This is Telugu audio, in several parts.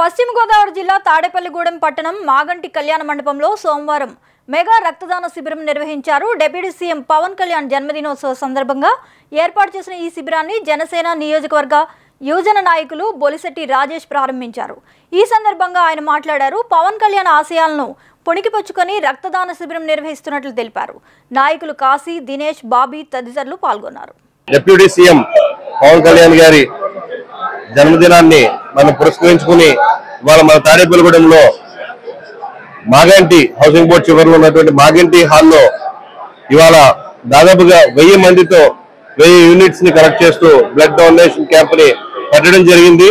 పశ్చిమ గోదావరి జిల్లా తాడేపల్లిగూడెం పట్టణం మాగంటి కళ్యాణ మండపంలో సోమవారం మెగా రక్తదాన శిబిరం నిర్వహించారు. డిప్యూటీ సీఎం పవన్ కళ్యాణ్ జన్మదినోత్సవ సందర్భంగా ఏర్పాటు చేసిన ఈ శిబిరాన్ని జనసేన నియోజకవర్గ యువజన నాయకులు బొలిశెట్టి రాజేష్ ప్రారంభించారు. ఈ సందర్భంగా ఆయన మాట్లాడారు. పవన్ కళ్యాణ్ ఆశయాలను పొణికిపుచ్చుకొని రక్తదాన శిబిరం నిర్వహిస్తున్నట్లు తెలిపారు. నాయకులు కాశీ, దినేష్, బాబీ తదితరులు పాల్గొన్నారు. డిప్యూటీ సీఎం పవన్ కళ్యాణ్ గారి జన్మదినాన్ని మనం పురస్కరించుకుని ఇవాళ మన తాడేపల్లిగూడెంలో మాగంటి హౌసింగ్ బోర్డ్ చివరిలో ఉన్నటువంటి మాగంటి హాల్లో ఇవాళ దాదాపుగా 1000 మందితో 1000 యూనిట్స్ ని కలెక్ట్ చేస్తూ బ్లడ్ డొనేషన్ క్యాంప్ ని పెట్టడం జరిగింది.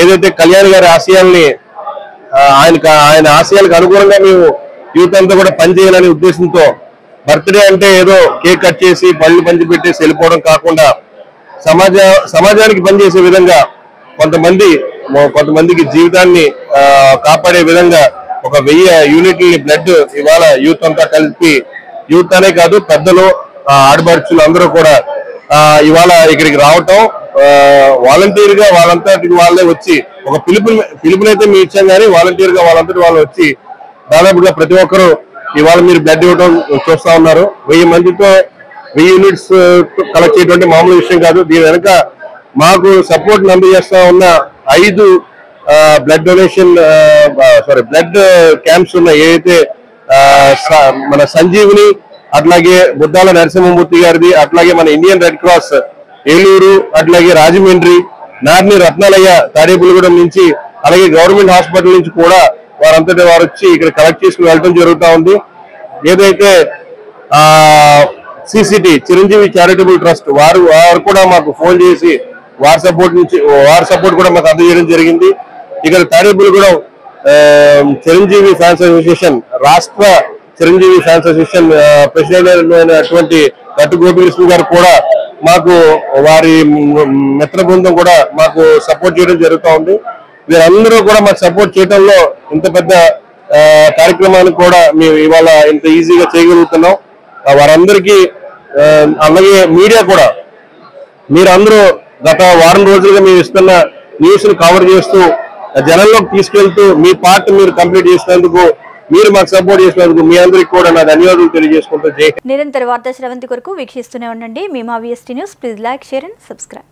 ఏదైతే కళ్యాణ్ గారి ఆశయాల్ని ఆయన ఆశయాలకు అనుగుణంగా మేము యూత్ అంతా కూడా పనిచేయాలనే ఉద్దేశంతో బర్త్డే అంటే ఏదో కేక్ కట్ చేసి పళ్ళు పంచి పెట్టేసి వెళ్ళిపోవడం కాకుండా సమాజానికి పనిచేసే విధంగా కొంతమందికి జీవితాన్ని కాపాడే విధంగా ఒక 1000 యూనిట్లని బ్లడ్ ఇవాళ యూత్ అంతా కలిపి, యూత్ అనే కాదు పెద్దలు ఆడపడుచులు అందరూ కూడా ఇవాళ ఇక్కడికి రావటం, వాలంటీర్ గా వాళ్ళంతటి వాళ్ళే వచ్చి ఒక పిలుపునైతే మేము ఇచ్చాం కానీ వాలంటీర్ గా వాళ్ళంతటి వాళ్ళు వచ్చి దాదాపుగా ప్రతి ఒక్కరు ఇవాళ మీరు బ్లడ్ ఇవ్వడం చూస్తా ఉన్నారు. 1000 మందితో 1000 యూనిట్స్ కలెక్ట్ చేయడం మామూలు విషయం కాదు. దీని వెనక మాకు సపోర్ట్ అందజేస్తా ఉన్న 5 బ్లడ్ క్యాంప్స్ ఉన్నాయి. ఏదైతే మన సంజీవిని, అట్లాగే బుద్ధాల నరసింహమూర్తి గారిది, అట్లాగే మన ఇండియన్ రెడ్ క్రాస్ ఏలూరు, అట్లాగే రాజమండ్రి, నార్ని రత్నాలయ్య తాడేపల్లిగూడెం నుంచి, అలాగే గవర్నమెంట్ హాస్పిటల్ నుంచి కూడా వారంతటి వారు వచ్చి ఇక్కడ కలెక్ట్ చేసుకుని వెళ్ళడం జరుగుతూ ఉంది. ఏదైతే సిసిటి చిరంజీవి చారిటబుల్ ట్రస్ట్ వారు కూడా మాకు ఫోన్ చేసి వారి సపోర్ట్ కూడా మాకు అందజేయడం జరిగింది. ఇక్కడ తాడేపల్లిగూడెం చిరంజీవి ఫ్యాన్స్ అసోసియేషన్, రాష్ట్ర చిరంజీవి ఫ్యాన్స్ అసోసియేషన్ ప్రెసిడెంట్ అయినటువంటి గట్టు గోపికృష్ణ గారు కూడా మాకు వారి మిత్ర బృందం కూడా మాకు సపోర్ట్ చేయడం జరుగుతూ ఉంది. వీరందరూ కూడా మాకు సపోర్ట్ చేయడంలో ఇంత పెద్ద కార్యక్రమాన్ని కూడా మేము ఇవాళ ఇంత ఈజీగా చేయగలుగుతున్నాం. వారందరికీ అలాగే మీడియా కూడా మీరందరూ గత వారం రోజులుగా మేము ఇస్తున్న న్యూస్ ని కవర్ చేస్తూ జనంలోకి తీసుకెళ్తూ మీ పార్ట్ మీరు కంప్లీట్ చేసినందుకు, మీరు మాకు సపోర్ట్ చేసినందుకు మీ అందరికీ కూడా నా ధన్యవాదాలు తెలియజేసుకుంటూ నిరంతర వార్తా శ్రవంతి కొరకు వీక్షిస్తూనే ఉండండి. మీ మా VST news. Please like, share and subscribe.